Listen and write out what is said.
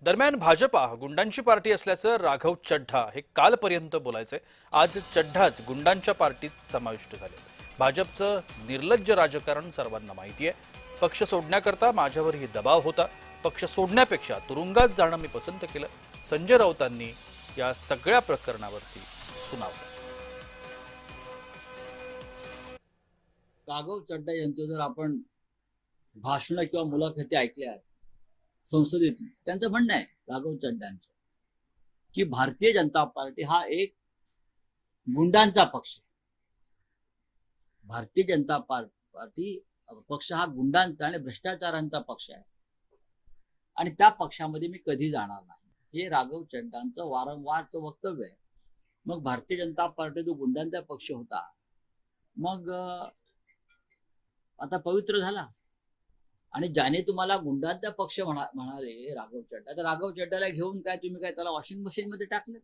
दरम्यान भाजपा गुंडांची पार्टी असल्याचं राघव चड्ढा हे कालपर्यंत बोलायचे. आज चड्ढाच गुंडांच्या पार्टीत समाविष्ट झाले. भाजपचं निर्लज्ज राजकारण सर्वांना माहिती आहे. पक्ष सोडण्याकरता माझ्यावरही दबाव होता. पक्ष सोडण्यापेक्षा तुरुंगात जाणं मी पसंत केलं. संजय राऊतांनी या सगळ्या प्रकरणावरती सुनावलं. राघव चड्ढा यांचं जर आपण भाषण किंवा मुलाखती ऐकल्या संसदेतली, त्यांचं म्हणणं आहे राघव चड्ढांचं की भारतीय जनता पार्टी हा एक गुंडांचा पक्ष आहे. भारतीय जनता पार्टी पक्ष हा गुंडांचा आणि भ्रष्टाचारांचा पक्ष आहे आणि त्या पक्षामध्ये मी कधी जाणार नाही, हे राघव चड्ढांचं वारंवारचं वक्तव्य आहे. मग भारतीय जनता पार्टी जो गुंडांचा पक्ष होता, मग आता पवित्र झाला आणि ज्याने तुम्हाला गुंडांचा पक्ष म्हणाले राघव चड्ढा, तर राघव चड्ढाला घेऊन काय तुम्ही काय त्याला वॉशिंग मशीन मध्ये टाकलं?